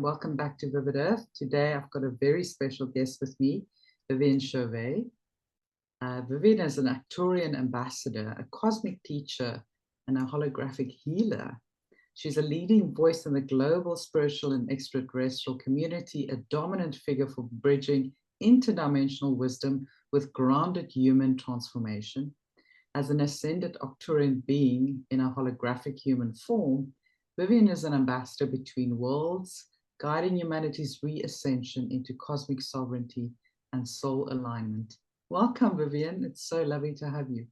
and welcome back to Vivid Earth. Today I've got a very special guest with me, Viviane Chauvet. Viviane is an Arcturian Ambassador, a cosmic teacher, and a holographic healer. She's a leading voice in the global spiritual and extraterrestrial community, a dominant figure for bridging interdimensional wisdom with grounded human transformation. As an ascended Arcturian being in a holographic human form, Viviane is an ambassador between worlds, guiding humanity's re-ascension into cosmic sovereignty and soul alignment. Welcome, Viviane. It's so lovely to have you.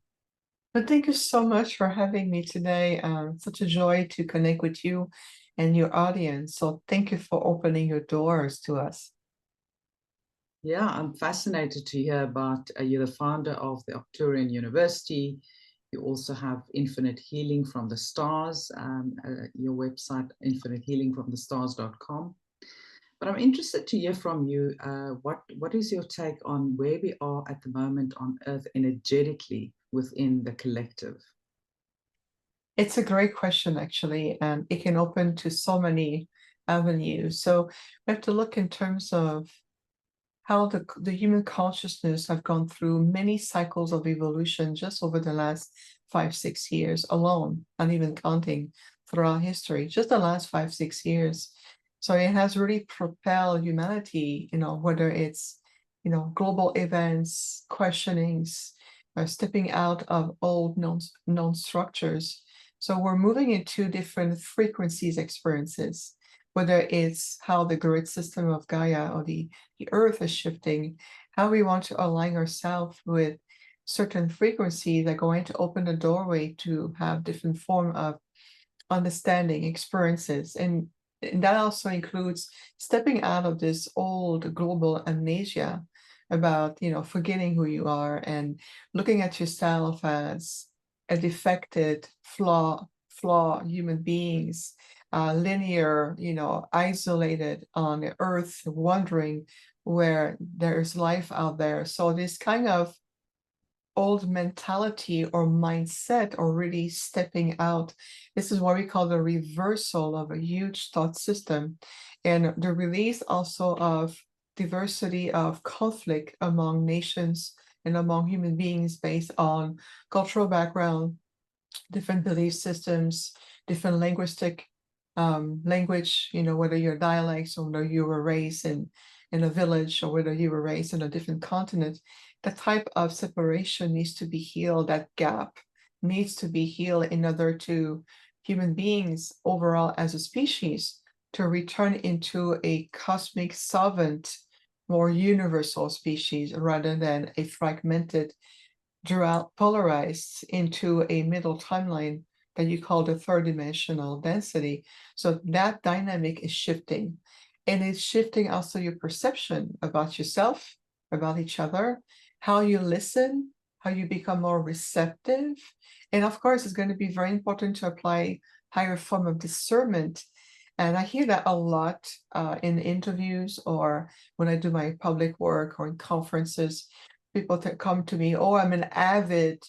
But thank you so much for having me today. Such a joy to connect with you and your audience. So thank you for opening your doors to us. Yeah, I'm fascinated to hear about you're the founder of the Arcturian University. You also have Infinite Healing from the Stars, your website, infinitehealingfromthestars.com. But I'm interested to hear from you, what is your take on where we are at the moment on Earth energetically within the collective? It's a great question, actually, and it can open to so many avenues. So we have to look in terms of how the human consciousness have gone through many cycles of evolution just over the last 5-6 years alone, and even counting throughout history, just the last 5-6 years. So it has really propelled humanity, whether it's, global events, questionings, stepping out of old known structures. So we're moving into different frequencies experiences, whether it's how the grid system of Gaia or the Earth is shifting, how we want to align ourselves with certain frequencies that are going to open the doorway to have different form of understanding experiences. And that also includes stepping out of this old global amnesia about, forgetting who you are and looking at yourself as a defected, flaw human beings, linear, isolated on the earth, wondering where there's life out there. So this kind of old mentality or mindset, or really stepping out, this is what we call the reversal of a huge thought system, and the release also of diversity of conflict among nations and among human beings based on cultural background, different belief systems, different linguistic language, whether you're dialects or whether you were raised in a village or whether you were raised in a different continent. The type of separation needs to be healed. That gap needs to be healed in order to human beings overall as a species to return into a cosmic sovereign, more universal species rather than a fragmented, dual polarized into a middle timeline that you call the third dimensional density. So that dynamic is shifting, and it's shifting also your perception about yourself, about each other, how you listen, how you become more receptive. And of course, it's going to be very important to apply higher form of discernment. And I hear that a lot in interviews or when I do my public work or in conferences. People come to me, oh, I'm an avid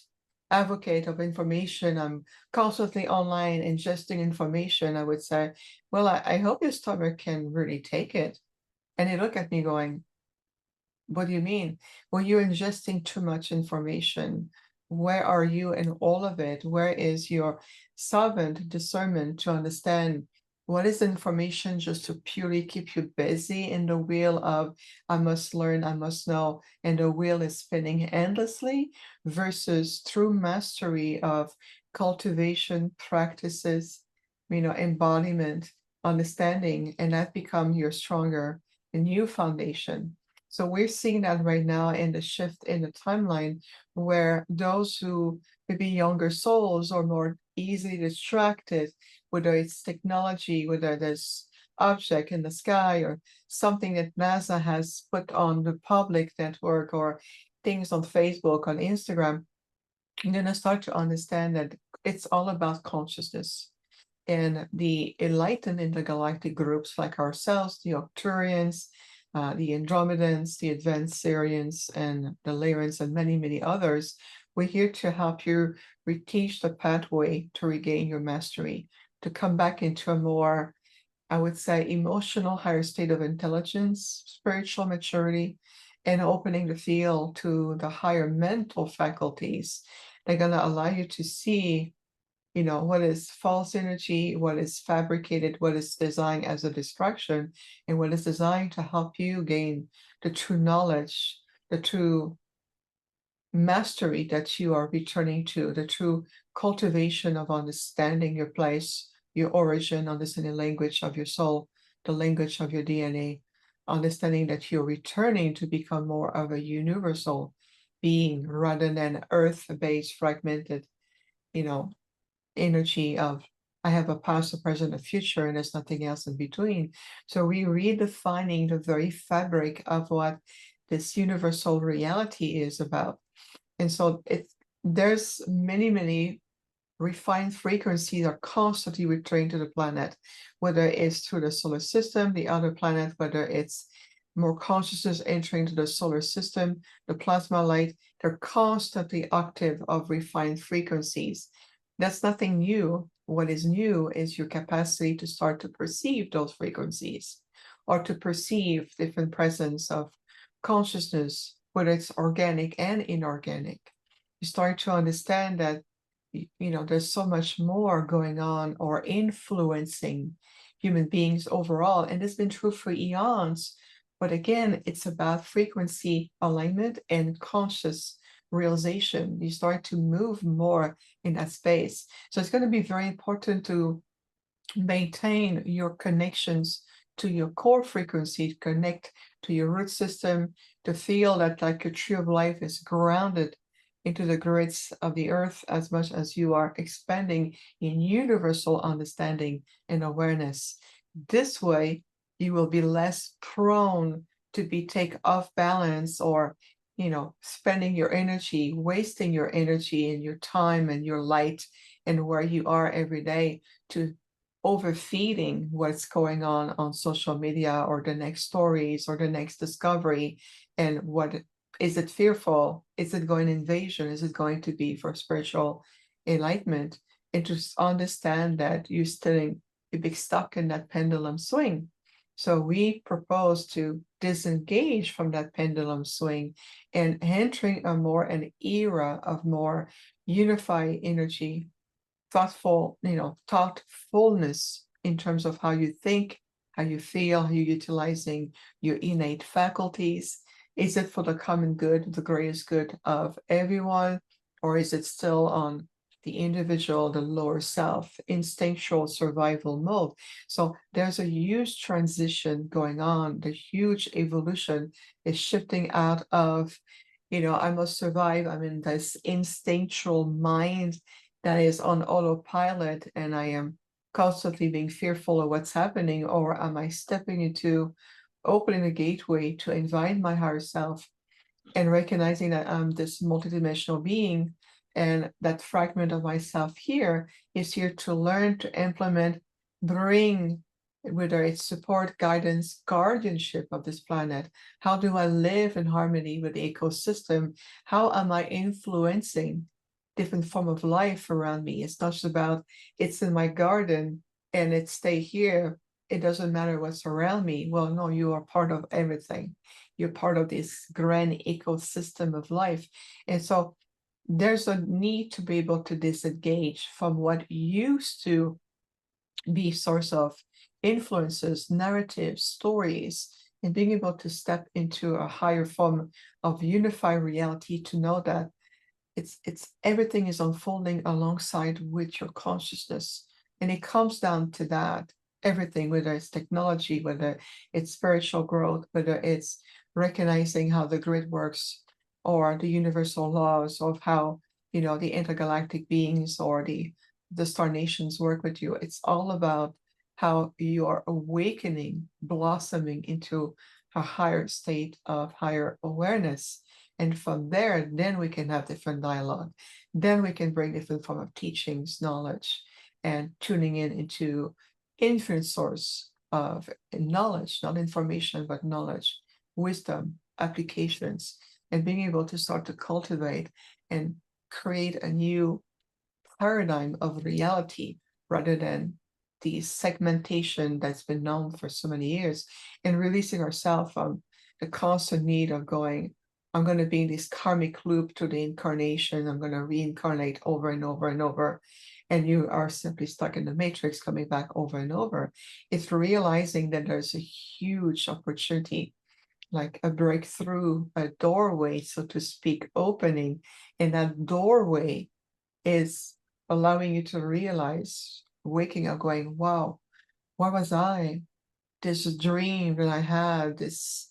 advocate of information. I'm constantly online ingesting information. I would say, well, I hope your stomach can really take it. And they look at me going, what do you mean? Well, you're ingesting too much information. Where are you in all of it? Where is your sovereign discernment to understand what is information just to purely keep you busy in the wheel of I must learn, I must know, and the wheel is spinning endlessly, versus true mastery of cultivation practices, embodiment, understanding, and that become your stronger and new foundation. So we're seeing that right now in the shift in the timeline, where those who maybe younger souls or more easily distracted, whether it's technology, whether there's object in the sky or something that NASA has put on the public network or things on Facebook, on Instagram, you're going to start to understand that it's all about consciousness. And the enlightened intergalactic groups like ourselves, the Arcturians, the Andromedans, the Advanced Sirians, and the Lyrians, and many, many others, we're here to help you reteach the pathway to regain your mastery, to come back into a more I would say, emotional higher state of intelligence, spiritual maturity, and opening the field to the higher mental faculties. They're going to allow you to see, what is false energy, what is fabricated, what is designed as a distraction, and what is designed to help you gain the true knowledge, the true mastery that you are returning to, the true cultivation of understanding your place, your origin, understanding the language of your soul, the language of your DNA, understanding that you're returning to become more of a universal being rather than earth-based, fragmented, energy of I have a past, a present, a future, and there's nothing else in between. So we redefining the very fabric of what this universal reality is about. And so there's many refined frequencies are constantly returning to the planet, whether it's through the solar system, the other planet, whether it's more consciousness entering to the solar system, the plasma light, they're constantly octave of refined frequencies. That's nothing new. What is new is your capacity to start to perceive those frequencies or to perceive different presence of consciousness, whether it's organic and inorganic. You start to understand that there's so much more going on or influencing human beings overall. And it's been true for eons. But again, it's about frequency alignment and conscious realization. You start to move more in that space. So it's going to be very important to maintain your connections to your core frequency, to connect to your root system, to feel that like your tree of life is grounded into the grids of the earth as much as you are expanding in universal understanding and awareness. This way, you will be less prone to be take off balance or spending your energy, wasting your energy and your time and your light and where you are every day to overfeeding what's going on social media or the next stories or the next discovery. And what is it fearful? Is it going invasion? Is it going to be for spiritual enlightenment? And to understand that you're be stuck in that pendulum swing. So we propose to disengage from that pendulum swing and entering an era of more unified energy, thoughtfulness in terms of how you think, how you feel, how you're utilizing your innate faculties. Is it for the common good, the greatest good of everyone, or is it still on the individual, the lower self, instinctual survival mode? So there's a huge transition going on. The huge evolution is shifting out of, I must survive. I'm in this instinctual mind that is on autopilot and I am constantly being fearful of what's happening, or am I stepping into opening a gateway to invite my higher self and recognizing that I'm this multidimensional being and that fragment of myself here is here to learn, to implement, bring, whether it's support, guidance, guardianship of this planet. How do I live in harmony with the ecosystem? How am I influencing different form of life around me? It's not just about it's in my garden and it stay here. It doesn't matter what's around me. Well, no, you are part of everything. You're part of this grand ecosystem of life. And so there's a need to be able to disengage from what used to be source of influences, narratives, stories, and being able to step into a higher form of unified reality to know that it's everything is unfolding alongside with your consciousness. And it comes down to that. Everything, whether it's technology, whether it's spiritual growth, whether it's recognizing how the grid works or the universal laws of how the intergalactic beings or the star nations work with you. It's all about how you are awakening, blossoming into a higher state of higher awareness. And from there, then we can have different dialogue. Then we can bring different form of teachings, knowledge, and tuning in into infinite source of knowledge, not information, but knowledge, wisdom, applications, and being able to start to cultivate and create a new paradigm of reality rather than the segmentation that's been known for so many years, and releasing ourselves from the constant need of going, I'm going to be in this karmic loop to the incarnation, I'm going to reincarnate over and over and over, and you are simply stuck in the matrix coming back over and over. It's realizing that there's a huge opportunity, like a breakthrough, a doorway, so to speak, opening, and that doorway is allowing you to realize, waking up going, wow, where was I? This dream that I had, this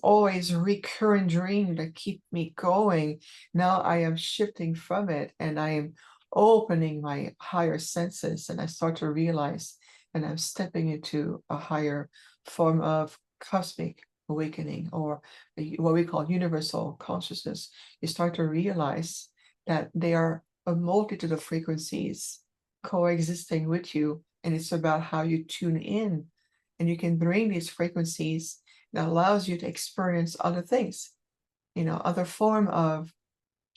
always recurrent dream that keep me going. Now I am shifting from it and I am opening my higher senses, and I start to realize, and I'm stepping into a higher form of cosmic awakening, or what we call universal consciousness. You start to realize that they are a multitude of frequencies coexisting with you, and it's about how you tune in, and you can bring these frequencies that allows you to experience other things, other form of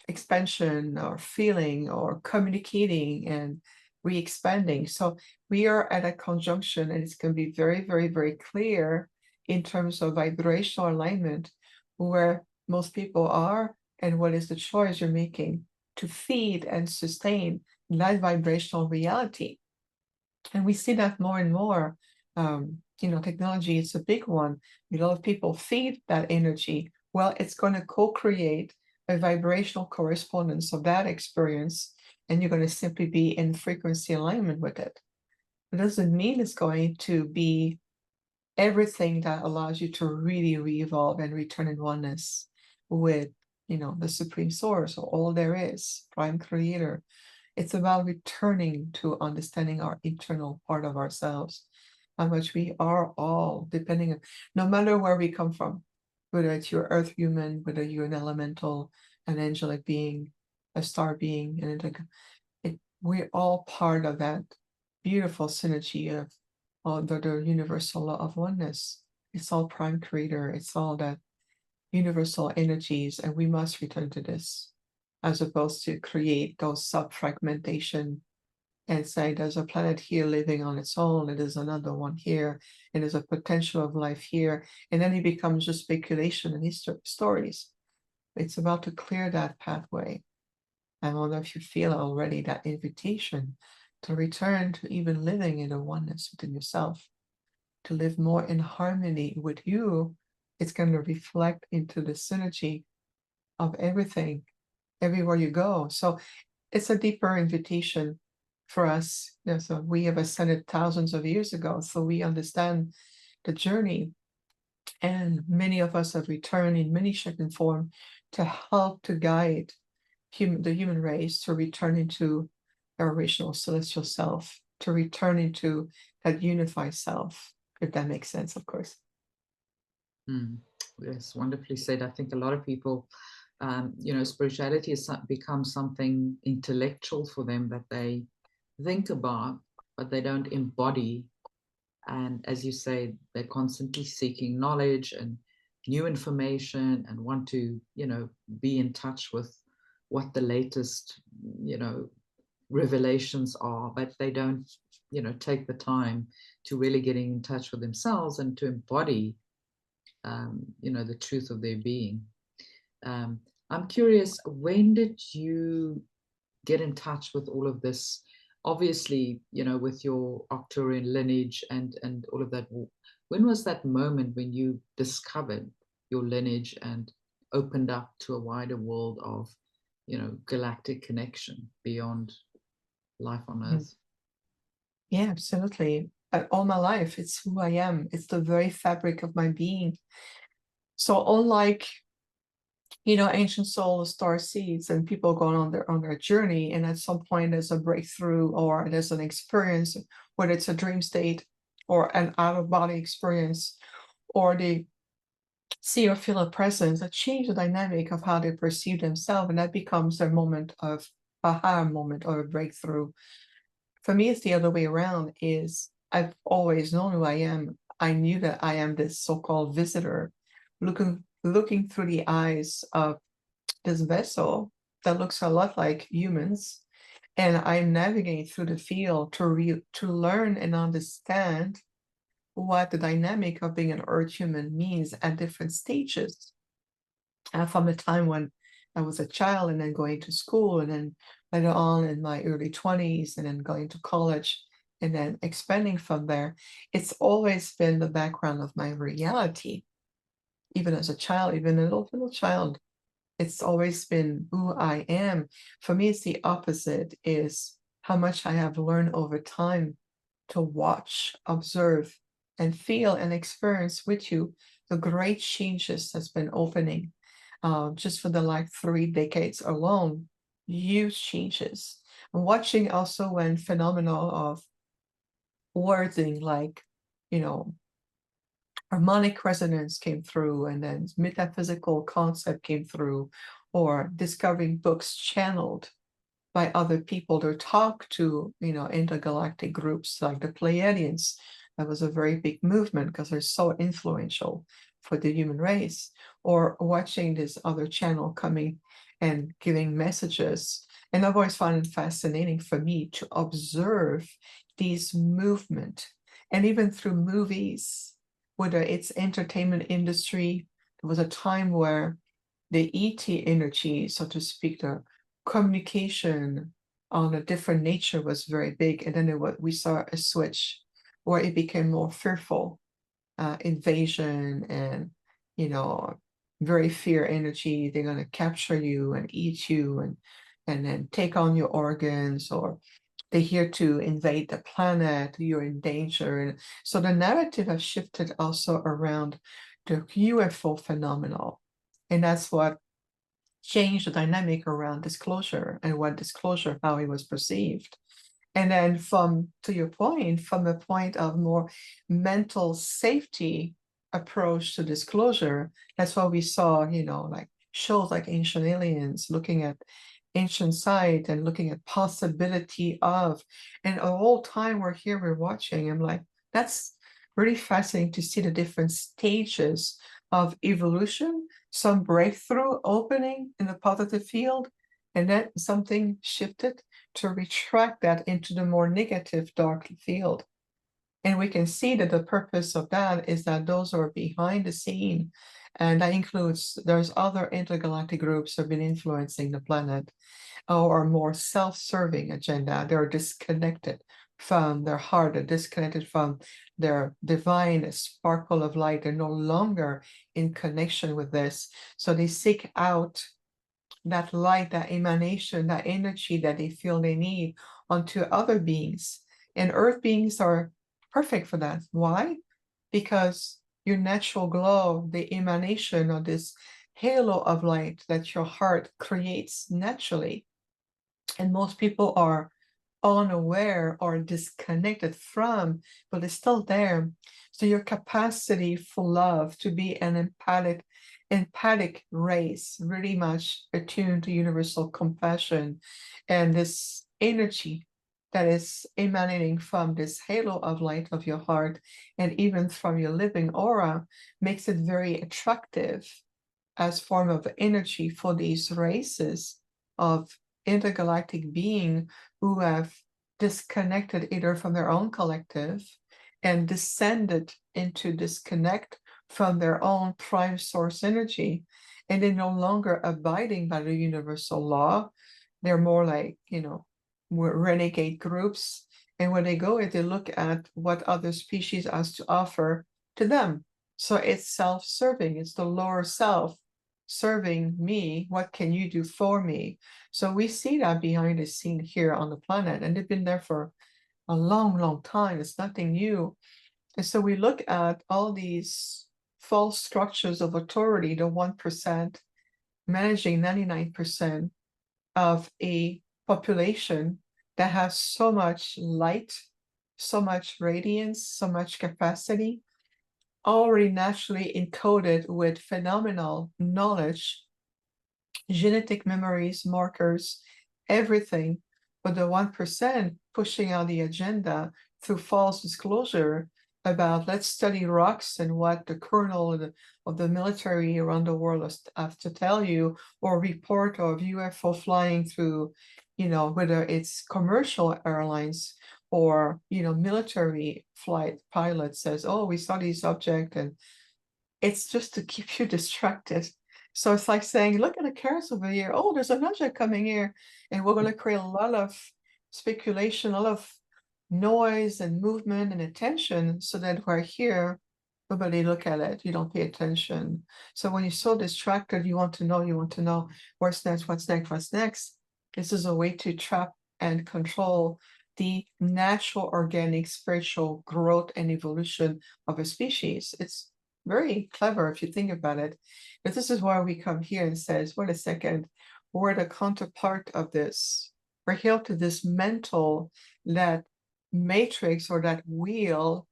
expansion or feeling or communicating and re-expanding. So we are at a conjunction, and it's going to be very, very, very clear in terms of vibrational alignment where most people are, and what is the choice you're making to feed and sustain that vibrational reality. And we see that more and more. Technology is a big one. A lot of people feed that energy. Well, it's going to co-create a vibrational correspondence of that experience, and you're going to simply be in frequency alignment with it. It doesn't mean it's going to be everything that allows you to really re-evolve and return in oneness with, the supreme source, or all there is, prime creator. It's about returning to understanding our internal part of ourselves, how much we are all, depending on, no matter where we come from, whether it's your earth human, whether you're an elemental, an angelic being, a star being, and we're all part of that beautiful synergy of the universal law of oneness. It's all prime creator. It's all that universal energies, and we must return to this, as opposed to create those sub-fragmentation and say there's a planet here living on its own, and there's another one here, and there's a potential of life here, and then it becomes just speculation and stories. It's about to clear that pathway. I wonder if you feel already that invitation to return to even living in a oneness within yourself, to live more in harmony with you. It's going to reflect into the synergy of everything, everywhere you go. So it's a deeper invitation for us. So we have ascended thousands of years ago, so we understand the journey, and many of us have returned in many shape and form to help to guide the human race to return into our original celestial self, to return into that unified self, if that makes sense, of course. Yes, wonderfully said. I think a lot of people, spirituality has become something intellectual for them that they think about, but they don't embody. And as you say, they're constantly seeking knowledge and new information, and want to, be in touch with what the latest, revelations are, but they don't, take the time to really getting in touch with themselves and to embody, the truth of their being. I'm curious, when did you get in touch with all of this? Obviously, with your Arcturian lineage and all of that. When was that moment when you discovered your lineage and opened up to a wider world of, galactic connection beyond life on Earth? Yeah, absolutely. All my life, it's who I am. It's the very fabric of my being. So unlike, ancient soul, star seeds, and people going on their journey, and at some point there's a breakthrough or there's an experience, whether it's a dream state or an out-of-body experience, or they see or feel a presence that change the dynamic of how they perceive themselves, and that becomes their moment of aha moment or a breakthrough. For me, it's the other way around. Is I've always known who I am. I knew that I am this so-called visitor, looking through the eyes of this vessel that looks a lot like humans, And I'm navigating through the field to learn and understand what the dynamic of being an earth human means at different stages. From the time when I was a child and then going to school, and then later on in my early 20s, and then going to college, and then expanding from there, it's always been the background of my reality. Even as a child, even a little child, it's always been who I am. For me, it's the opposite, is how much I have learned over time to watch, observe, and feel and experience with you the great changes that's been opening just for the like 3 decades alone, huge changes. I'm watching also when phenomena of wording like, you know, harmonic resonance came through, and then metaphysical concept came through, or discovering books channeled by other people to talk to, intergalactic groups like the Pleiadians. That was a very big movement because they're so influential for the human race. Or watching this other channel coming and giving messages. And I've always found it fascinating for me to observe these movement, and even through movies, whether it's entertainment industry. There was a time where the ET energy, so to speak, the communication on a different nature was very big. And then we saw a switch where it became more fearful, invasion, and, very fear energy. They're going to capture you and eat you, and then take on your organs, or they're here to invade the planet, you're in danger. And so the narrative has shifted also around the UFO phenomenon. And that's what changed the dynamic around disclosure, and what disclosure, how it was perceived. And then to your point, from a point of more mental safety approach to disclosure, that's why we saw, like shows like Ancient Aliens, looking at ancient site and looking at possibility of, and the whole time we're watching, I'm like, that's really fascinating to see the different stages of evolution, some breakthrough opening in the positive field, and then something shifted to retract that into the more negative dark field. And we can see that the purpose of that is that those are behind the scene. And that includes, there's other intergalactic groups that have been influencing the planet, or more self-serving agenda. They're disconnected from their heart, they're disconnected from their divine sparkle of light. They're no longer in connection with this. So they seek out that light, that emanation, that energy that they feel they need onto other beings. And earth beings are perfect for that. Why? Because your natural glow, the emanation of this halo of light that your heart creates naturally, and most people are unaware or disconnected from, but it's still there. So your capacity for love, to be an empathic race, really much attuned to universal compassion, and this energy that is emanating from this halo of light of your heart, and even from your living aura, makes it very attractive as form of energy for these races of intergalactic being who have disconnected either from their own collective and descended into disconnect from their own prime source energy, and they're no longer abiding by the universal law. They're more like, renegade groups. And when they go, if they look at what other species has to offer to them. So it's self-serving, it's the lower self serving me. What can you do for me? So we see that behind the scene here on the planet, and they've been there for a long, long time. It's nothing new. And so we look at all these false structures of authority, the 1% managing 99% of a population that has so much light, so much radiance, so much capacity, already naturally encoded with phenomenal knowledge, genetic memories, markers, everything. But the 1% pushing out the agenda through false disclosure about, let's study rocks and what the colonel of the military around the world have to tell you, or report of UFO flying through you know, whether it's commercial airlines or, you know, military flight pilot says, oh, we saw this object, and it's just to keep you distracted. So it's like saying, look at the cars over here. Oh, there's an object coming here. And we're going to create a lot of speculation, a lot of noise and movement and attention so that we're here. Nobody look at it. You don't pay attention. So when you're so distracted, you want to know what's next, what's next, what's next. This is a way to trap and control the natural, organic, spiritual growth and evolution of a species. It's very clever if you think about it. But this is why we come here and says, wait a second, we're the counterpart of this. We're here to dismantle that matrix or that wheel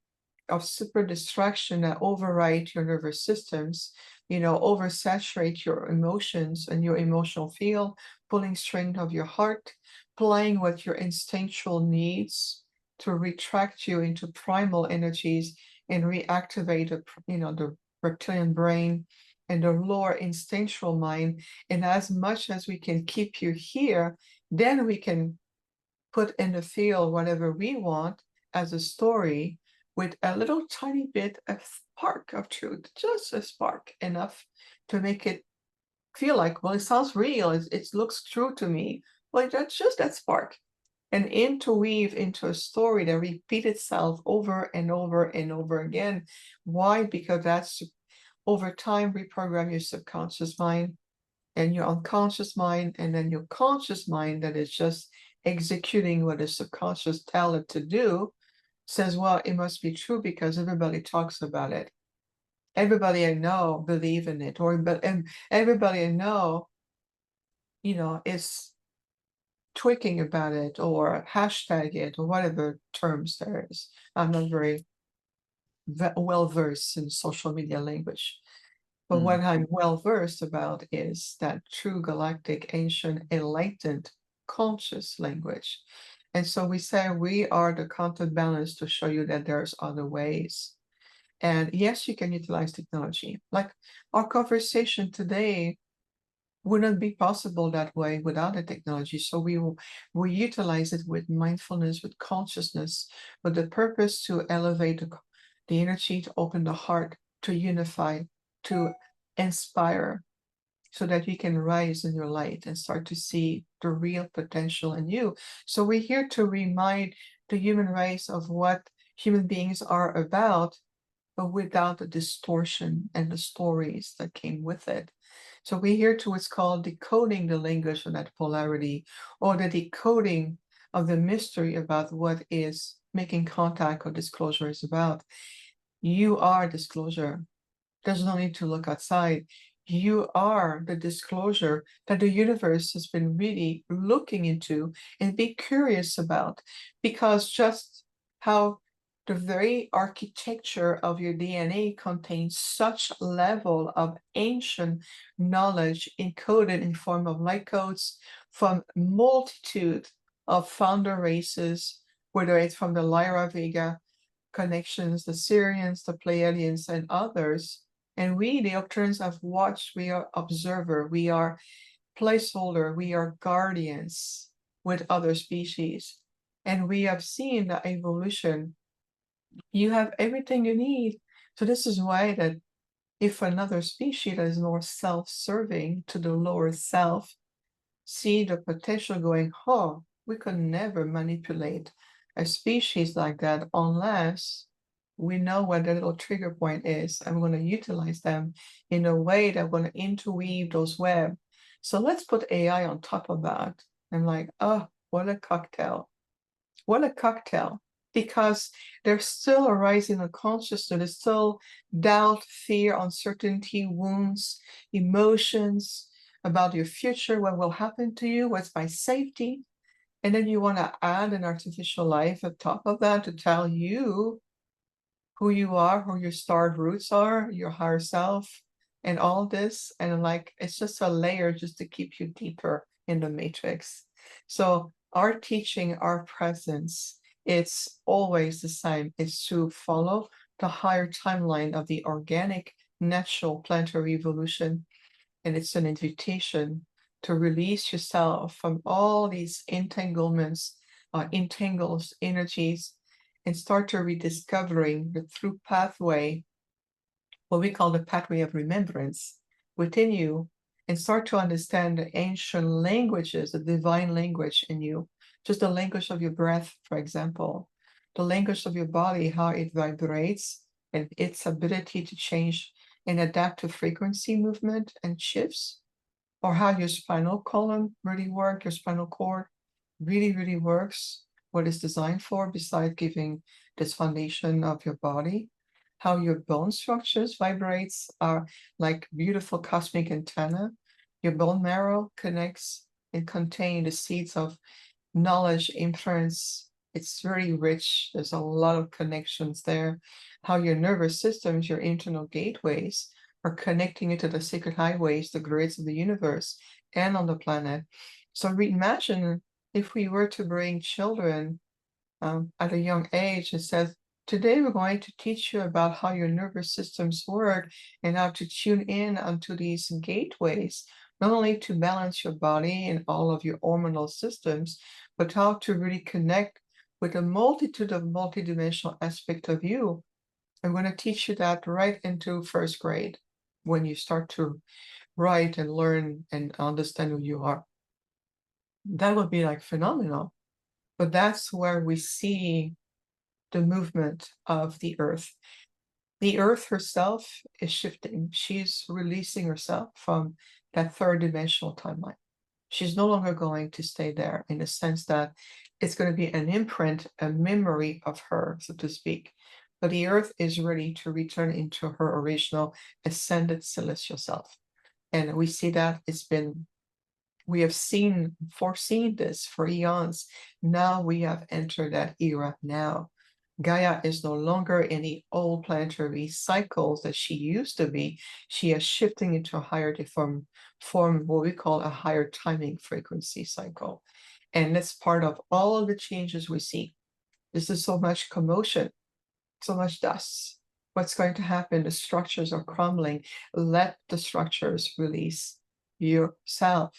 of super distraction that override your nervous systems, you know, oversaturate your emotions and your emotional field, pulling string of your heart, playing with your instinctual needs to retract you into primal energies and reactivate the, you know, the reptilian brain and the lower instinctual mind. And as much as we can keep you here, then we can put in the field whatever we want as a story with a little tiny bit of spark of truth, just a spark enough to make it feel like, well, it sounds real, it looks true to me. Well, that's just that spark. And interweave into a story that repeats itself over and over and over again. Why? Because that's over time reprogram your subconscious mind and your unconscious mind, and then your conscious mind that is just executing what the subconscious tell it to do, says, well, it must be true because everybody talks about it. Everybody I know believe in it, and everybody I know, you know, is tweaking about it or hashtag it or whatever terms there is. I'm not very well versed in social media language. But what I'm well versed about is that true galactic, ancient, enlightened, conscious language. And so we say we are the counterbalance to show you that there's other ways. And yes, you can utilize technology. Like our conversation today wouldn't be possible that way without the technology. So we utilize it with mindfulness, with consciousness, with the purpose to elevate the energy, to open the heart, to unify, to inspire, so that you can rise in your light and start to see the real potential in you. So we're here to remind the human race of what human beings are about, but without the distortion and the stories that came with it. So we're here to what's called decoding the language of that polarity, or the decoding of the mystery about what is making contact or disclosure is about. You are disclosure. There's no need to look outside. You are the disclosure that the universe has been really looking into and be curious about, because just how the very architecture of your DNA contains such level of ancient knowledge encoded in form of light codes from multitude of founder races, whether it's from the Lyra Vega connections, the Syrians, the Pleiadians, and others. And we, the Arcturians, have watched. We are observer, we are placeholder, we are guardians with other species. And we have seen the evolution. You have everything you need. So this is why that if another species that is more self-serving to the lower self, see the potential going, oh, we could never manipulate a species like that unless we know what the little trigger point is, and we're going to utilize them in a way that we're going to interweave those web. So let's put AI on top of that. I'm like, oh, what a cocktail. What a cocktail. Because there's still a rising of consciousness, there's still doubt, fear, uncertainty, wounds, emotions about your future, what will happen to you, what's my safety. And then you want to add an artificial life on top of that to tell you who you are, who your starred roots are, your higher self, and all this. And like, it's just a layer just to keep you deeper in the matrix. So our teaching, our presence, it's always the same. It's to follow the higher timeline of the organic, natural planetary evolution. And it's an invitation to release yourself from all these entanglements, entangles energies, and start to rediscovering the through pathway, what we call the pathway of remembrance within you, and start to understand the ancient languages, the divine language in you, just the language of your breath, for example, the language of your body, how it vibrates, and its ability to change and adapt to frequency movement and shifts, or how your spinal column really works, your spinal cord really works, what it's designed for, besides giving this foundation of your body, how your bone structures vibrates are like beautiful cosmic antenna. Your bone marrow connects and contains the seeds of knowledge, inference. It's very rich. There's a lot of connections there. How your nervous systems, your internal gateways, are connecting into the sacred highways, the grids of the universe and on the planet. So imagine if we were to bring children at a young age and says, today we're going to teach you about how your nervous systems work and how to tune in onto these gateways, not only to balance your body and all of your hormonal systems, but how to really connect with a multitude of multidimensional aspects of you. I'm going to teach you that right into first grade when you start to write and learn and understand who you are. That would be like phenomenal. But that's where we see the movement of the earth. The earth herself is shifting. She's releasing herself from that third dimensional timeline. She's no longer going to stay there, in the sense that it's going to be an imprint, a memory of her, so to speak. But the earth is ready to return into her original ascended celestial self. And we see that we have foreseen this for eons. Now we have entered that era now. Gaia is no longer in the old planetary cycles that she used to be. She is shifting into a higher form, what we call a higher timing frequency cycle. And that's part of all of the changes we see. This is so much commotion, so much dust. What's going to happen? The structures are crumbling. Let the structures release yourself.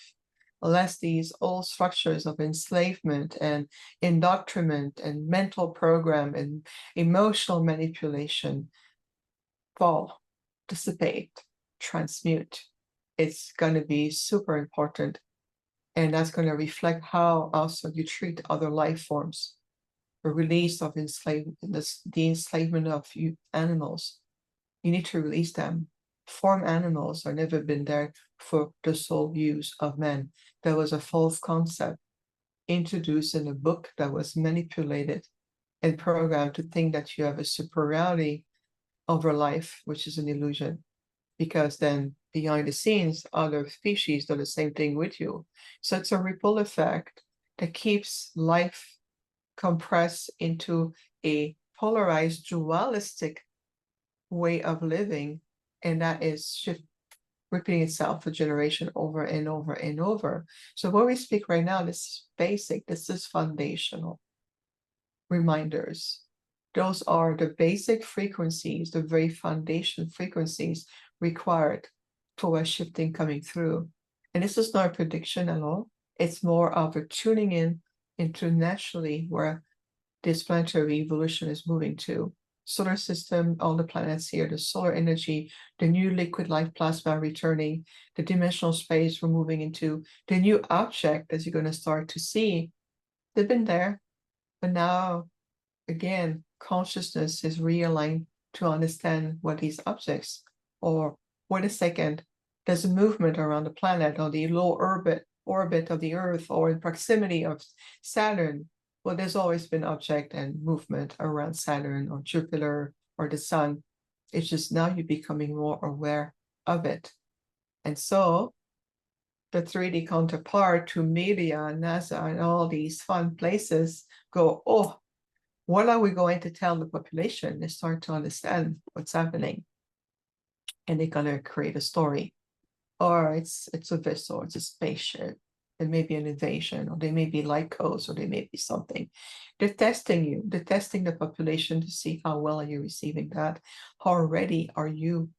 Lest these old structures of enslavement and indoctrination and mental program and emotional manipulation fall, dissipate, transmute. It's going to be super important. And that's going to reflect how also you treat other life forms. The release of enslavement, the enslavement of animals. You need to release them. Farm animals are never been there for the sole use of men. There was a false concept introduced in a book that was manipulated and programmed to think that you have a superiority over life, which is an illusion. Because then behind the scenes, other species do the same thing with you. So it's a ripple effect that keeps life compressed into a polarized, dualistic way of living, and that is repeating itself for generation over and over and over. So what we speak right now, this is basic, this is foundational reminders. Those are the basic frequencies, the very foundation frequencies required for a shifting coming through. And this is not a prediction at all. It's more of a tuning in into naturally where this planetary evolution is moving to. Solar system, all the planets here, the solar energy, the new liquid life plasma returning, the dimensional space we're moving into, the new object that you're going to start to see. They've been there, but now, again, consciousness is realigned to understand what these objects, or wait a second, there's a movement around the planet or the low orbit of the Earth or in proximity of Saturn. Well, there's always been object and movement around Saturn or Jupiter or the sun. It's just now you're becoming more aware of it. And so the 3D counterpart to media, NASA, and all these fun places go, oh, what are we going to tell the population? They start to understand what's happening. And they're going to create a story. Or it's a vessel, it's a spaceship. There may be an invasion, or they may be light codes, or they may be something. They're testing you. They're testing the population to see how well are you receiving that. How ready are you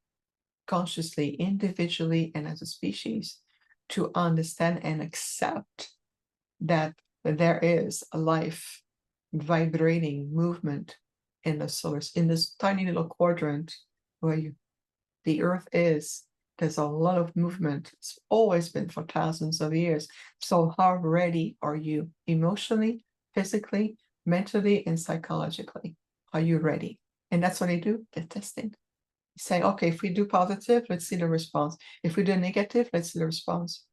consciously, individually, and as a species to understand and accept that there is a life vibrating movement in the solar, in this tiny little quadrant where the Earth is. There's a lot of movement. It's always been for thousands of years. So how ready are you emotionally, physically, mentally, and psychologically? Are you ready? And that's what they do, they're testing. Say, okay, if we do positive, let's see the response. If we do negative, let's see the response.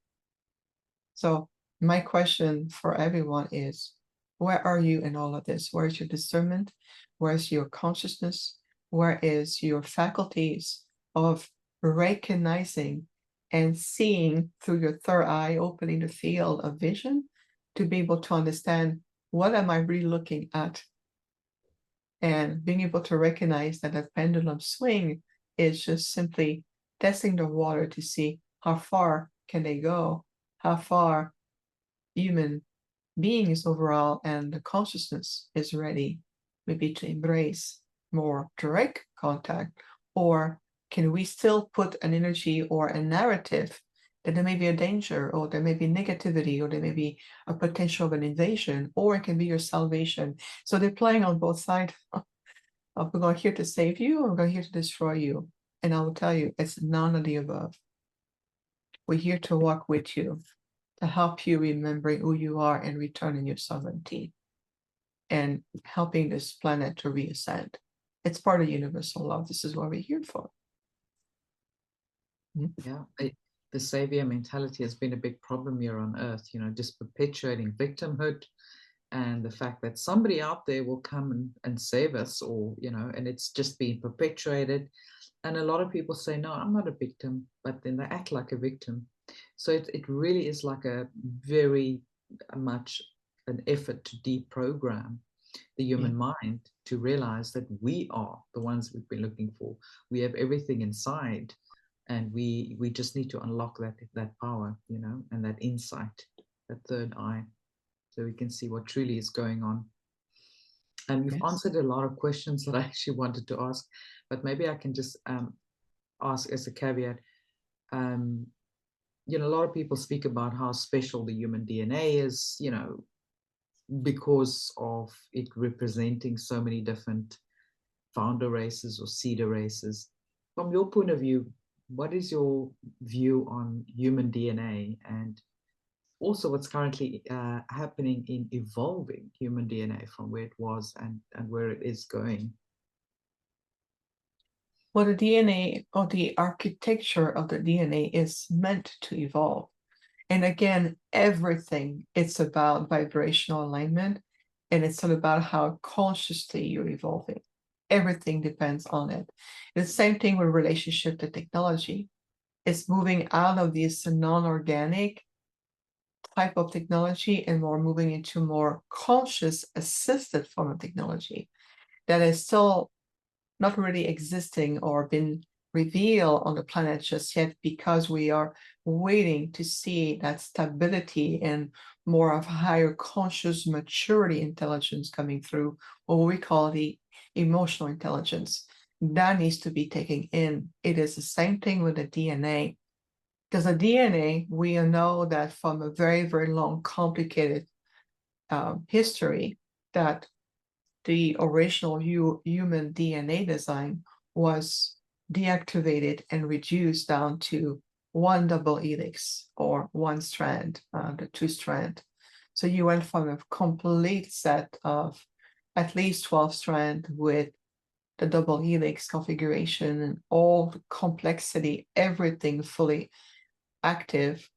So my question for everyone is, where are you in all of this? Where is your discernment? Where is your consciousness? Where is your faculties of recognizing and seeing through your third eye, opening the field of vision to be able to understand what am I really looking at? And being able to recognize that a pendulum swing is just simply testing the water to see how far can they go, how far human beings overall and the consciousness is ready maybe to embrace more direct contact, or can we still put an energy or a narrative that there may be a danger, or there may be negativity, or there may be a potential of an invasion, or it can be your salvation. So they're playing on both sides. We're going here to save you, or we're going here to destroy you. And I will tell you, it's none of the above. We're here to walk with you, to help you remembering who you are and returning your sovereignty and helping this planet to reascend. It's part of universal love. This is what we're here for. Yeah, the savior mentality has been a big problem here on Earth, just perpetuating victimhood and the fact that somebody out there will come and save us, or, and it's just being perpetuated. And a lot of people say, no, I'm not a victim, but then they act like a victim. So it really is like a very much an effort to deprogram the human mind to realize that we are the ones we've been looking for. We have everything inside, and we just need to unlock that power, and that insight, that third eye, so we can see what truly is going on. And you've answered a lot of questions that I actually wanted to ask, but maybe I can just ask as a caveat. A lot of people speak about how special the human DNA is, because of it representing so many different founder races or seeder races. From your point of view, what is your view on human DNA, and also what's currently happening in evolving human DNA from where it was and where it is going? Well, the DNA, or the architecture of the DNA, is meant to evolve. And again, everything, it's about vibrational alignment, and it's all about how consciously you're evolving. Everything depends on it. The same thing with relationship to technology. It's moving out of this non-organic type of technology and more moving into more conscious assisted form of technology that is still not really existing or been revealed on the planet just yet, because we are waiting to see that stability and more of higher conscious maturity intelligence coming through, what we call the emotional intelligence. That needs to be taken in. It is the same thing with the DNA. Because the DNA, we know that from a very, very long, complicated history, that the original human DNA design was deactivated and reduced down to one double helix, or one strand, the two strand. So you went from a complete set of at least 12 strand with the double helix configuration and all the complexity, everything fully active,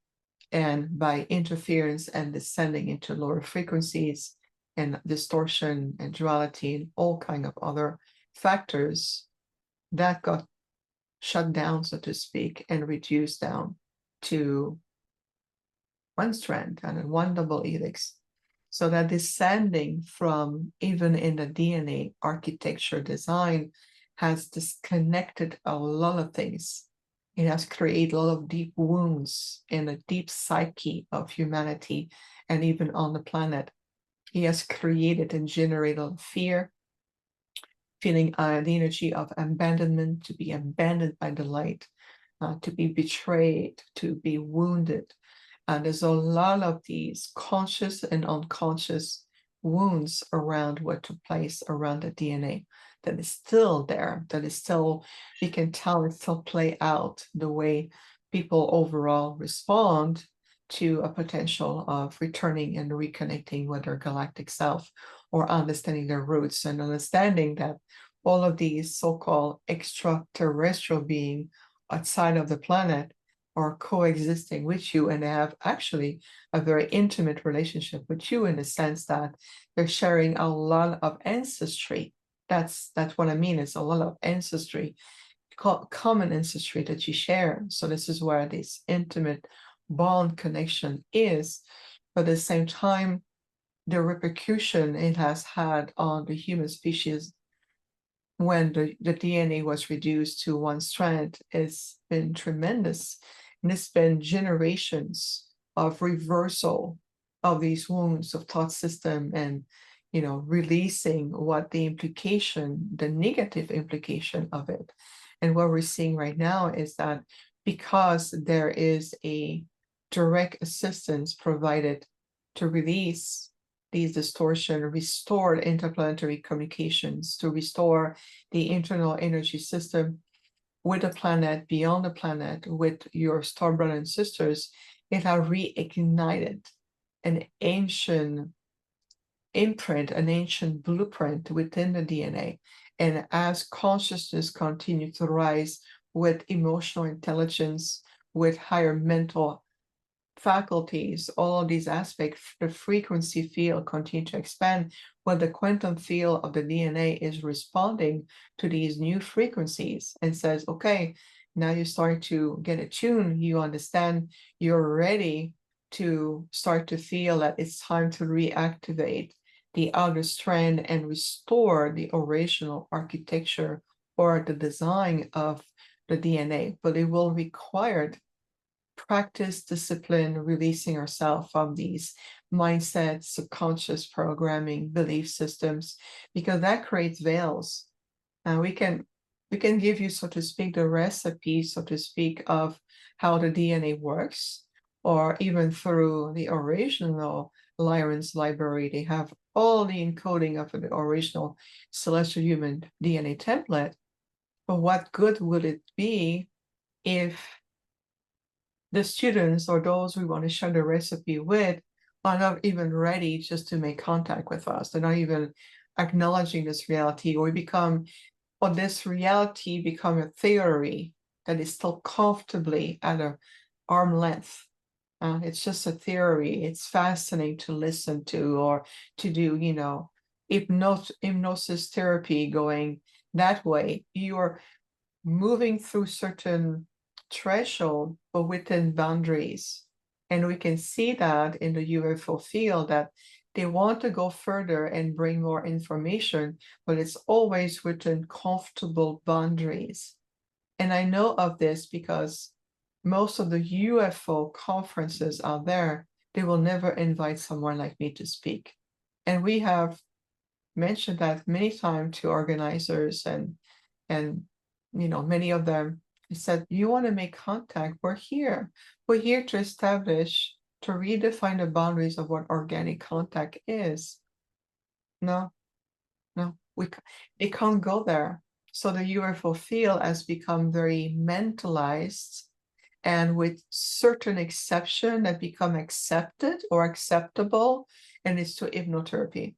and by interference and descending into lower frequencies and distortion and duality and all kind of other factors, that got shut down, so to speak, and reduced down to one strand and one double helix. So that descending from, even in the DNA architecture design, has disconnected a lot of things. It has created a lot of deep wounds in the deep psyche of humanity and even on the planet. He has created and generated fear, feeling the energy of abandonment, to be abandoned by the light, to be betrayed, to be wounded. And there's a lot of these conscious and unconscious wounds around what took place around the DNA that is still there, that is still, we can tell it still play out the way people overall respond to a potential of returning and reconnecting with their galactic self, or understanding their roots and understanding that all of these so-called extraterrestrial beings outside of the planet are coexisting with you, and they have actually a very intimate relationship with you, in the sense that they're sharing a lot of ancestry. That's what I mean. It's a lot of ancestry, common ancestry that you share. So this is where this intimate bond connection is. But at the same time, the repercussion it has had on the human species when the DNA was reduced to one strand has been tremendous. And it's been generations of reversal of these wounds of thought system, and releasing what the implication, the negative implication of it. And what we're seeing right now is that because there is a direct assistance provided to release these distortion, restore interplanetary communications, to restore the internal energy system with the planet, beyond the planet, with your star brothers and sisters, it has reignited an ancient imprint, an ancient blueprint within the DNA. And as consciousness continues to rise with emotional intelligence, with higher mental faculties, all of these aspects, the frequency field continue to expand, where the quantum field of the DNA is responding to these new frequencies and says, okay, now you start to get attuned, you understand, you're ready to start to feel that it's time to reactivate the outer strand and restore the original architecture or the design of the DNA. But it will require practice, discipline, releasing ourselves from these mindsets, subconscious programming, belief systems, because that creates veils. And we can give you, so to speak, the recipe, so to speak, of how the DNA works, or even through the original Lyran's library, they have all the encoding of the original celestial human DNA template. But what good would it be if the students or those we want to share the recipe with are not even ready just to make contact with us? They're not even acknowledging this reality, or this reality become a theory that is still comfortably at an arm length. It's just a theory. It's fascinating to listen to, or to do, hypnosis therapy going that way. You're moving through certain threshold, but within boundaries. And we can see that in the UFO field, that they want to go further and bring more information, but it's always within comfortable boundaries. And I know of this because most of the UFO conferences out there, they will never invite someone like me to speak. And we have mentioned that many times to organizers, and many of them said, you want to make contact, we're here to establish, to redefine the boundaries of what organic contact is. No, they can't go there. So the UFO field has become very mentalized, and with certain exception that become accepted or acceptable, and it's to hypnotherapy.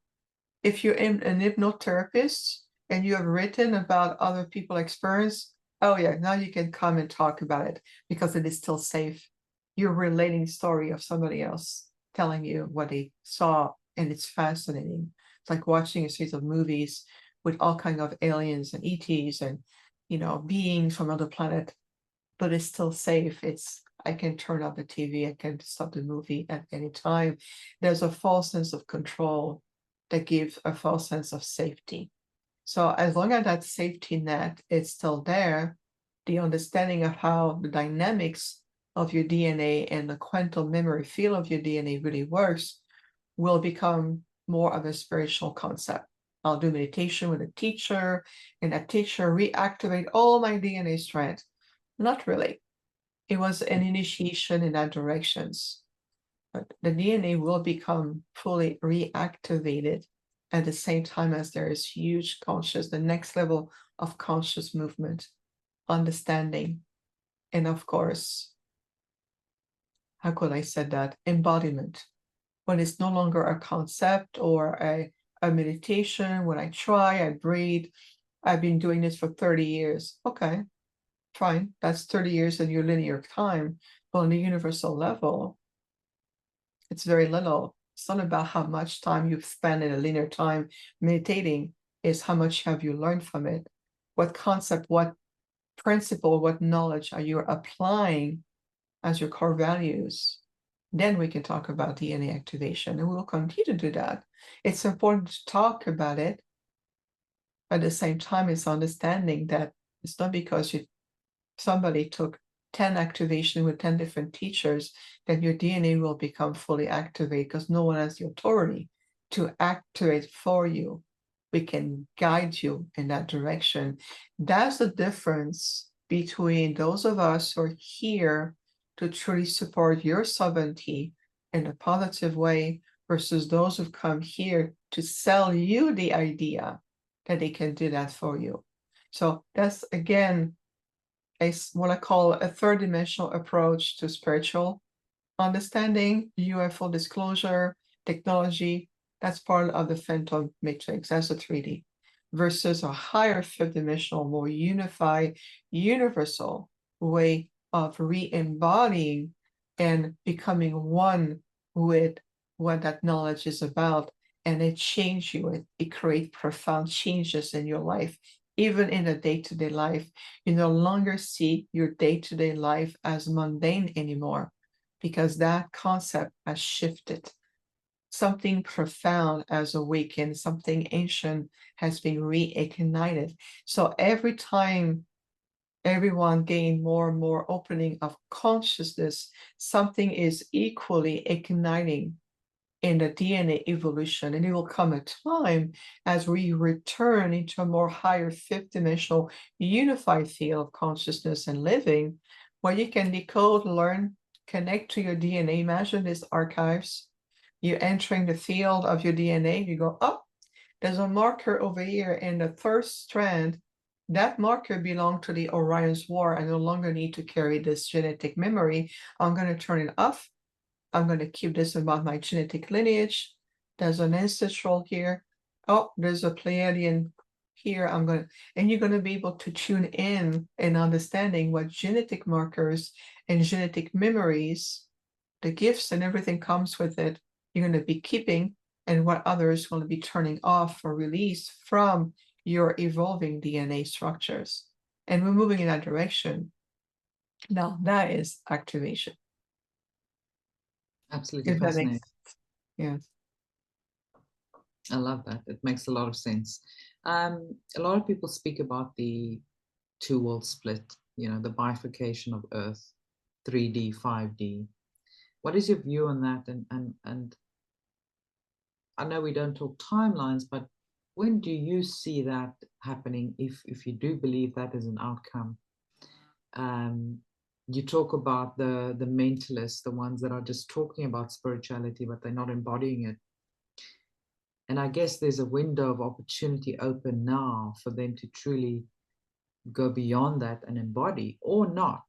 If you're an hypnotherapist and you have written about other people's experience, oh yeah, now you can come and talk about it because it is still safe. You're relating the story of somebody else telling you what they saw, and it's fascinating. It's like watching a series of movies with all kinds of aliens and ETs and beings from other planet, but it's still safe. I can turn off the TV, I can stop the movie at any time. There's a false sense of control that gives a false sense of safety. So as long as that safety net is still there, the understanding of how the dynamics of your DNA and the quantum memory field of your DNA really works will become more of a spiritual concept. I'll do meditation with a teacher, and that teacher reactivate all my DNA strength. Not really. It was an initiation in that directions. but the DNA will become fully reactivated at the same time as there is huge conscious, the next level of conscious movement, understanding, and of course, how could I say that? Embodiment. When it's no longer a concept or a meditation, when I try, I breathe, I've been doing this for 30 years. Okay, fine. That's 30 years in your linear time. But on the universal level, it's very little. It's not about how much time you've spent in a linear time meditating, is how much have you learned from it? What concept, what principle, what knowledge are you applying as your core values? Then we can talk about DNA activation, and we will continue to do that. It's important to talk about it. At the same time, it's understanding that it's not because somebody took 10 activation with 10 different teachers that your DNA will become fully activated, because no one has the authority to activate for you. We can guide you in that direction. That's the difference between those of us who are here to truly support your sovereignty in a positive way versus those who come here to sell you the idea that they can do that for you. So that's, again, what I call a third dimensional approach to spiritual understanding, UFO disclosure, technology. That's part of the phantom matrix, that's a 3D, versus a higher fifth dimensional, more unified, universal way of re-embodying and becoming one with what that knowledge is about. And it changes you, it creates profound changes in your life. Even in a day-to-day life, you no longer see your day-to-day life as mundane anymore, because that concept has shifted. Something profound has awakened, something ancient has been reignited. So every time everyone gain more and more opening of consciousness, something is equally igniting in the DNA evolution. And it will come a time as we return into a more higher fifth dimensional unified field of consciousness and living, where you can decode, learn, connect to your DNA. Imagine these archives. You're entering the field of your DNA, you go, oh, there's a marker over here in the third strand. That marker belonged to the Orion's War. I no longer need to carry this genetic memory. I'm going to turn it off. I'm going to keep this about my genetic lineage. There's an ancestral here. Oh, there's a Pleiadian here. And you're going to be able to tune in and understanding what genetic markers and genetic memories, the gifts and everything comes with it, you're going to be keeping, and what others will be turning off or released from your evolving DNA structures. And we're moving in that direction. Now, that is activation. Absolutely fascinating. Yeah. I love that. It makes a lot of sense. A lot of people speak about the two-world split, the bifurcation of Earth, 3D, 5D. What is your view on that? And I know we don't talk timelines, but when do you see that happening, if you do believe that is an outcome? You talk about the mentalists, the ones that are just talking about spirituality, but they're not embodying it. And I guess there's a window of opportunity open now for them to truly go beyond that and embody, or not.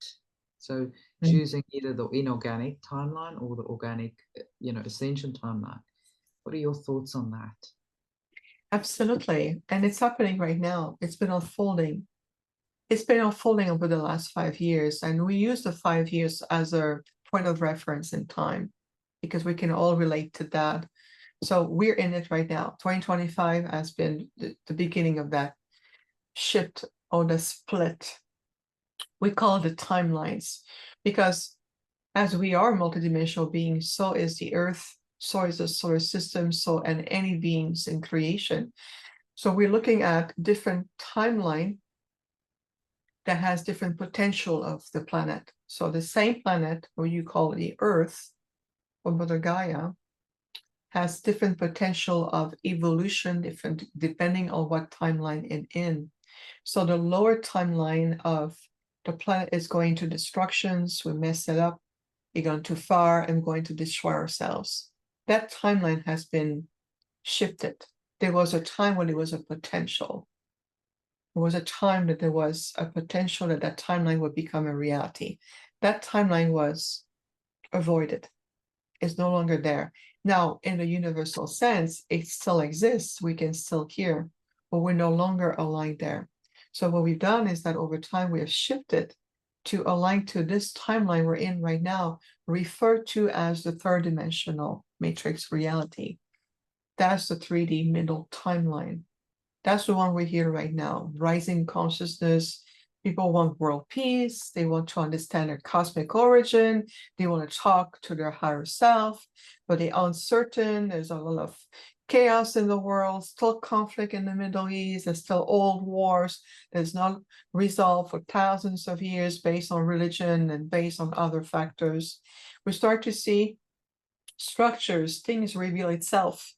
So choosing either the inorganic timeline or the organic, ascension timeline. What are your thoughts on that? Absolutely. And it's happening right now. It's been unfolding. It's been unfolding over the last 5 years, and we use the 5 years as a point of reference in time because we can all relate to that. So we're in it right now. 2025 has been the beginning of that shift or the split. We call it the timelines because as we are multidimensional beings, so is the Earth, so is the solar system, so and any beings in creation. So we're looking at different timeline that has different potential of the planet. So the same planet, or you call it the Earth, or Mother Gaia, has different potential of evolution, different depending on what timeline it's in. So the lower timeline of the planet is going to destructions, we mess it up, You're going too far and going to destroy ourselves. That timeline has been shifted. There was a time when it was a potential. There was a time that there was a potential that that timeline would become a reality. That timeline was avoided. It's no longer there. Now, in the universal sense, it still exists. We can still hear, but we're no longer aligned there. So what we've done is that over time we have shifted to align to this timeline we're in right now, referred to as the third dimensional matrix reality. That's the 3D middle timeline. That's the one we're here right now. Rising consciousness. People want world peace. They want to understand their cosmic origin. They want to talk to their higher self, but they're uncertain. There's a lot of chaos in the world, still conflict in the Middle East. There's still old wars. There's not resolved for thousands of years based on religion and based on other factors. We start to see structures, things reveal itself,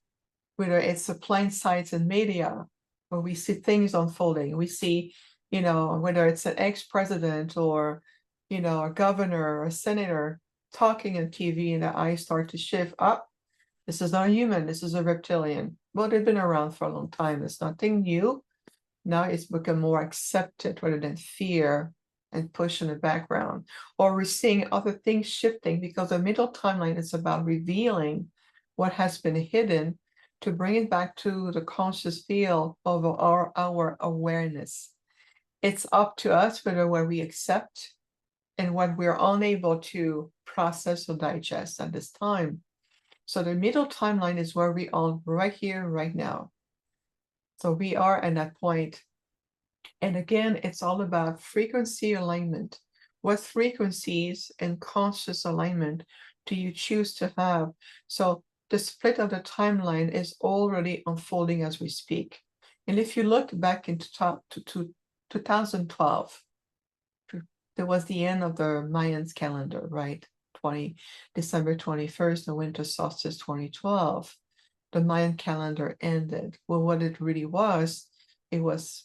whether it's the plain sights in media, where we see things unfolding. We see, whether it's an ex-president or, a governor or a senator talking on TV, and the eyes start to shift up. This is not a human, this is a reptilian. Well, they've been around for a long time. It's nothing new. Now it's become more accepted rather than fear and push in the background. Or we're seeing other things shifting because the middle timeline is about revealing what has been hidden to bring it back to the conscious field of our awareness. It's up to us whether what we accept and what we're unable to process or digest at this time. So the middle timeline is where we are right here, right now. So we are at that point. And again, it's all about frequency alignment. What frequencies and conscious alignment do you choose to have? So the split of the timeline is already unfolding as we speak. And if you look back into 2012, there was the end of the Mayans calendar, right? December 21st, the winter solstice 2012. The Mayan calendar ended. Well, what it really was, it was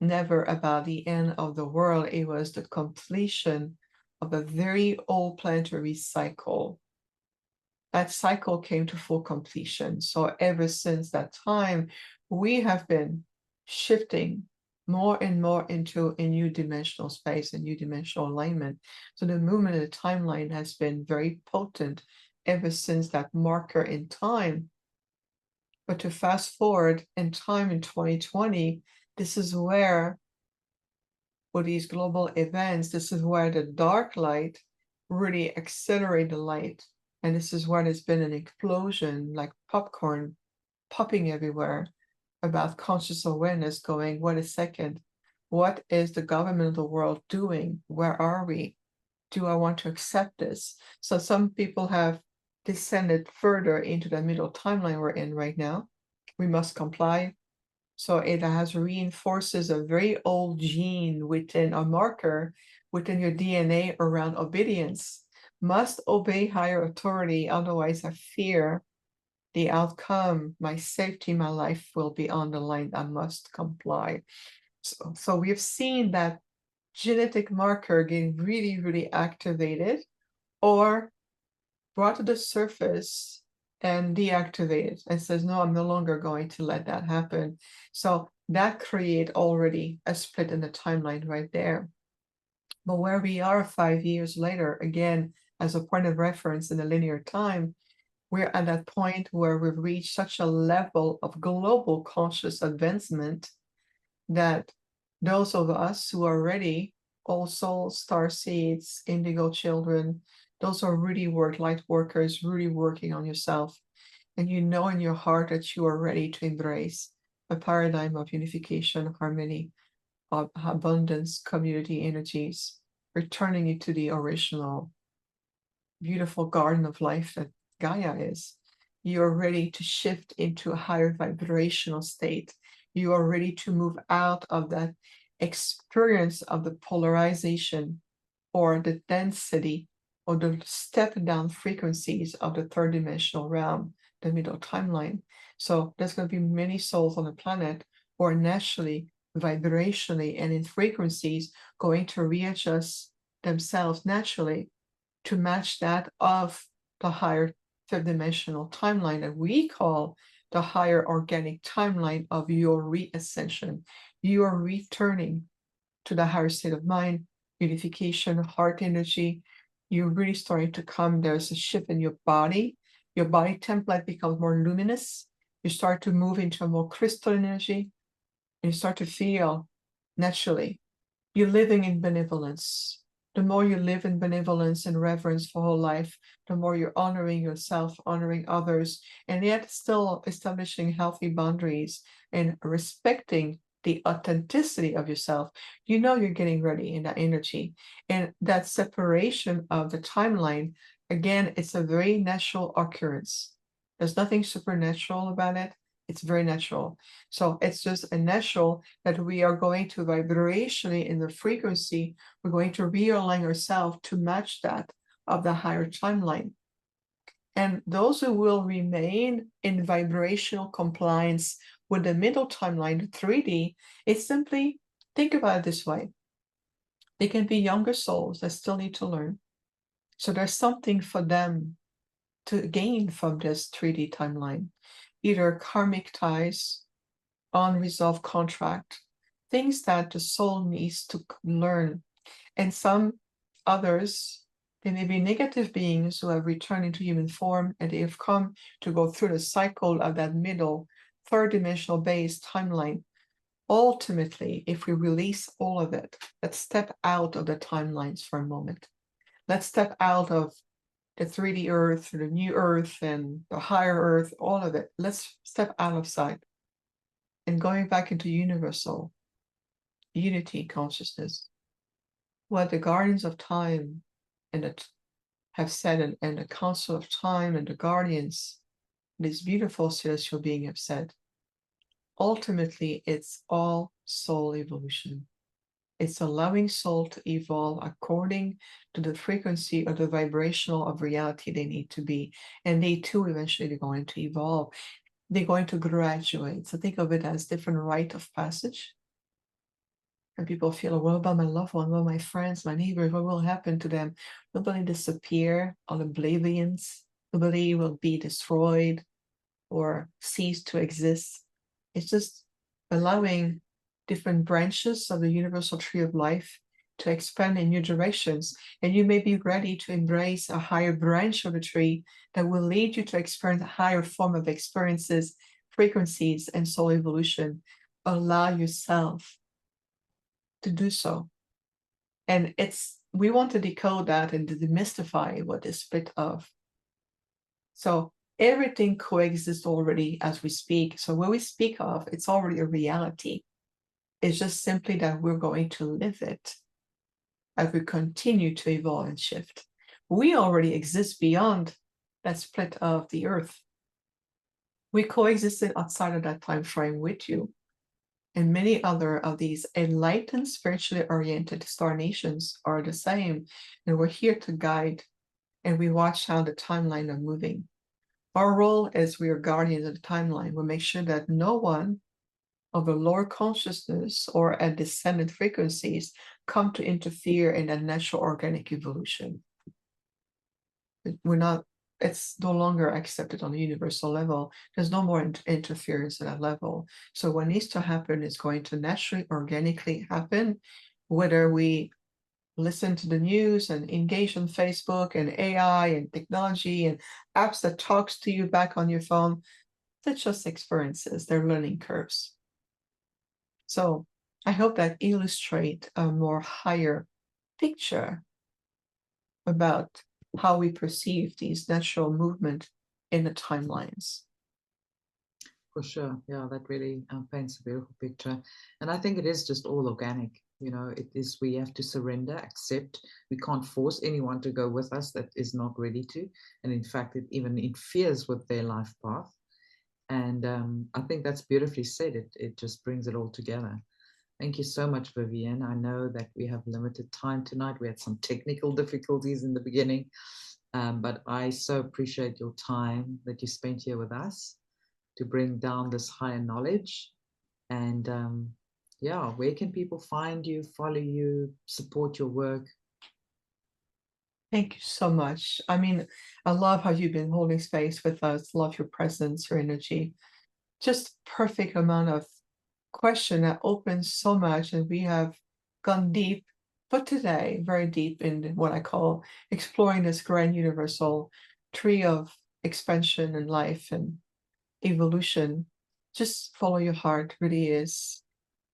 never about the end of the world. It was the completion of a very old planetary cycle. That cycle came to full completion. So ever since that time, we have been shifting more and more into a new dimensional space, a new dimensional alignment. So the movement of the timeline has been very potent ever since that marker in time. But to fast forward in time in 2020, this is where, with these global events, this is where the dark light really accelerates the light. And this is where there's been an explosion, like popcorn popping everywhere, about conscious awareness going, wait a second, what is the government of the world doing? Where are we? Do I want to accept this? So some people have descended further into the middle timeline we're in right now. We must comply. So it has reinforces a very old gene within a marker within your DNA around obedience. Must obey higher authority, otherwise I fear the outcome, my safety, my life will be on the line. I must comply. So we've seen that genetic marker getting really, really activated or brought to the surface and deactivated and says, no, I'm no longer going to let that happen. So that create already a split in the timeline right there. But where we are 5 years later, again, as a point of reference in the linear time, we're at that point where we've reached such a level of global conscious advancement that those of us who are ready, all souls, star seeds, indigo children, those are really light workers, really working on yourself. And you know in your heart that you are ready to embrace a paradigm of unification, harmony, of abundance, community energies, returning you to the original beautiful garden of life that Gaia is. You are ready to shift into a higher vibrational state. You are ready to move out of that experience of the polarization or the density or the step down frequencies of the third dimensional realm, the middle timeline. So there's going to be many souls on the planet who are naturally, vibrationally, and in frequencies going to readjust themselves naturally to match that of the higher fifth dimensional timeline that we call the higher organic timeline of your reascension. You are returning to the higher state of mind, unification, heart energy. You're really starting to come. There's a shift in your body. Your body template becomes more luminous. You start to move into a more crystalline energy. And you start to feel naturally you're living in benevolence. The more you live in benevolence and reverence for whole life, the more you're honoring yourself, honoring others, and yet still establishing healthy boundaries and respecting the authenticity of yourself. You know you're getting ready in that energy. And that separation of the timeline, again, it's a very natural occurrence. There's nothing supernatural about it. It's very natural. So it's just a natural that we are going to vibrationally in the frequency, we're going to realign ourselves to match that of the higher timeline. And those who will remain in vibrational compliance with the middle timeline, the 3D, it's simply, think about it this way. They can be younger souls that still need to learn. So there's something for them to gain from this 3D timeline. Either karmic ties, unresolved contract, things that the soul needs to learn. And some others, they may be negative beings who have returned into human form and they have come to go through the cycle of that middle, third dimensional base timeline. Ultimately, if we release all of it, let's step out of the timelines for a moment. Let's step out of the 3D earth, the new earth, and the higher earth, all of it. Let's step out of sight and going back into universal unity consciousness. What the guardians of time and that have said, and the council of time and the guardians, this beautiful celestial being have said, ultimately it's all soul evolution. It's allowing soul to evolve according to the frequency or the vibrational of reality they need to be. And they too eventually are going to evolve. They're going to graduate. So think of it as different rite of passage. And people feel, what about my loved one? What about my friends, my neighbors? What will happen to them? Nobody disappear on oblivions. Nobody will be destroyed or cease to exist. It's just allowing different branches of the universal tree of life to expand in new directions. And you may be ready to embrace a higher branch of the tree that will lead you to experience a higher form of experiences, frequencies, and soul evolution. Allow yourself to do so. And we want to decode that and to demystify what is split of. So everything coexists already as we speak. So when we speak of, it's already a reality. It's just simply that we're going to live it as we continue to evolve and shift. We already exist beyond that split of the earth. We coexisted outside of that time frame with you. And many other of these enlightened, spiritually oriented star nations are the same. And we're here to guide, and we watch how the timeline are moving. Our role as we are guardians of the timeline will make sure that no one of the lower consciousness or at descendant frequencies come to interfere in that natural organic evolution. It's no longer accepted on the universal level. There's no more interference at that level. So what needs to happen is going to naturally, organically happen, whether we listen to the news and engage on Facebook and AI and technology and apps that talks to you back on your phone. That's just experiences, they're learning curves. So I hope that illustrate a more higher picture about how we perceive these natural movement in the timelines. For sure. Yeah, that really paints a beautiful picture. And I think it is just all organic. You know, it is, we have to surrender, accept. We can't force anyone to go with us that is not ready to. And in fact, it even interferes with their life path. And I think that's beautifully said. It just brings it all together. Thank you so much, Viviane. I know that we have limited time tonight. We had some technical difficulties in the beginning, but I so appreciate your time that you spent here with us to bring down this higher knowledge. And yeah, where can people find you, follow you, support your work? Thank you so much. I mean, I love how you've been holding space with us. Love your presence, your energy. Just perfect amount of question that opens so much, and we have gone deep, but today very deep in what I call exploring this grand universal tree of expansion and life and evolution. Just follow your heart, really is.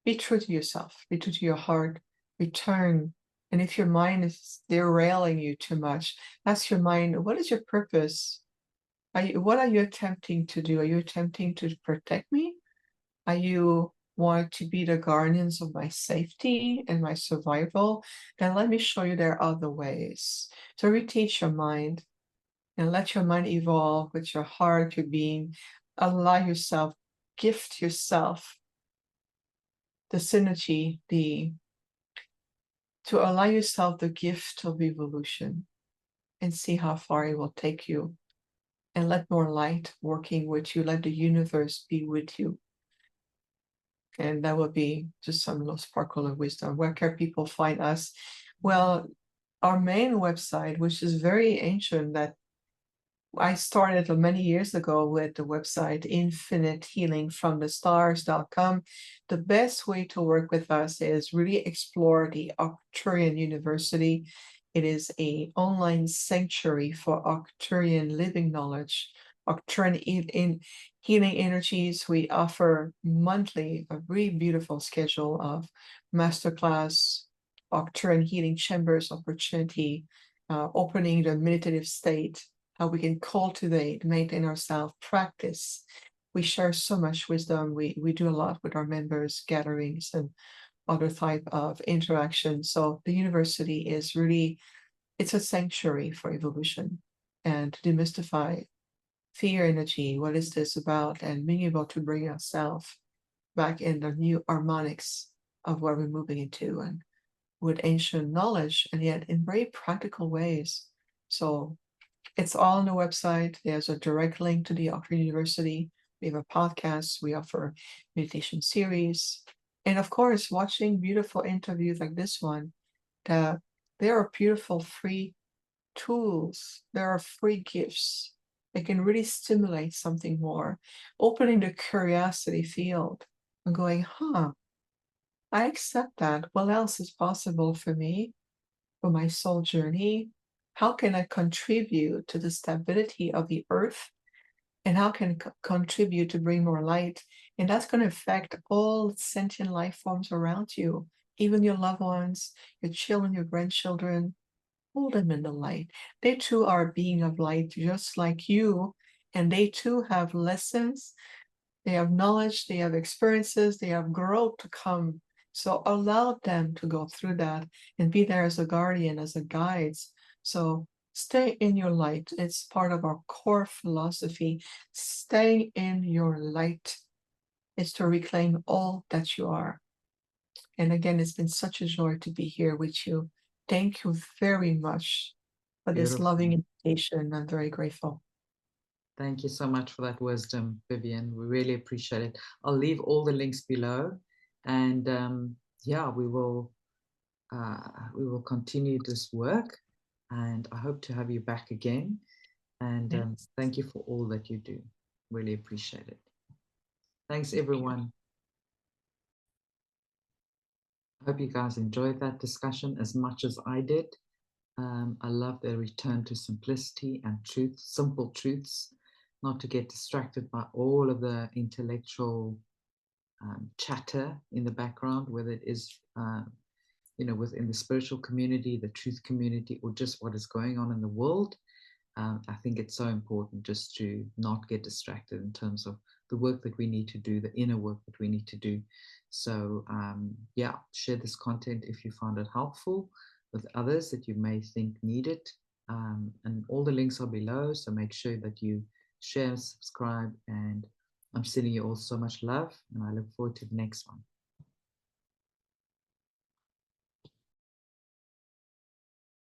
Be true to yourself, be true to your heart, return. And if your mind is derailing you too much, ask your mind, what is your purpose? What are you attempting to do? Are you attempting to protect me? Are you want to be the guardians of my safety and my survival? Then let me show you there are other ways. So reteach your mind and let your mind evolve with your heart, your being. Allow yourself, gift yourself the synergy, to allow yourself the gift of evolution and see how far it will take you. And let more light working with you, let the universe be with you. And that would be just some little sparkle of wisdom. Where can people find us? Well, our main website, which is very ancient, that I started many years ago with the website infinitehealingfromthestars.com. The best way to work with us is really explore the Arcturian University. It is an online sanctuary for Arcturian living knowledge, Arcturian in healing energies. We offer monthly a really beautiful schedule of masterclass, Arcturian healing chambers opportunity, opening the meditative state, how we can cultivate, maintain ourselves, practice. We share so much wisdom. We do a lot with our members, gatherings, and other type of interaction. So the university is really, it's a sanctuary for evolution and to demystify fear energy. What is this about? And being able to bring ourselves back in the new harmonics of where we're moving into, and with ancient knowledge, and yet in very practical ways. So it's all on the website. There's a direct link to the Arcturian University. We have a podcast. We offer meditation series. And of course, watching beautiful interviews like this one, there are beautiful free tools. There are free gifts that can really stimulate something more, opening the curiosity field and going, I accept that. What else is possible for me, for my soul journey? How can I contribute to the stability of the earth? And how can I contribute to bring more light? And that's going to affect all sentient life forms around you, even your loved ones, your children, your grandchildren. Hold them in the light. They too are a being of light, just like you. And they too have lessons, they have knowledge, they have experiences, they have growth to come. So allow them to go through that and be there as a guardian, as a guide. So stay in your light. It's part of our core philosophy. Stay in your light is to reclaim all that you are. And again, it's been such a joy to be here with you. Thank you very much for this Beautiful. loving invitation. I'm very grateful. Thank you so much for that wisdom, Viviane. We really appreciate it. I'll leave all the links below, and yeah, we will continue this work, and I hope to have you back again. And thank you for all that you do. Really appreciate it. Thanks, everyone. I hope you guys enjoyed that discussion as much as I did. I love the return to simplicity and truth, simple truths, not to get distracted by all of the intellectual chatter in the background, whether it is, within the spiritual community, the truth community, or just what is going on in the world. I think it's so important just to not get distracted in terms of the work that we need to do, the inner work that we need to do. So yeah, share this content if you found it helpful with others that you may think need it. And all the links are below, so make sure that you share, subscribe, and I'm sending you all so much love, and I look forward to the next one.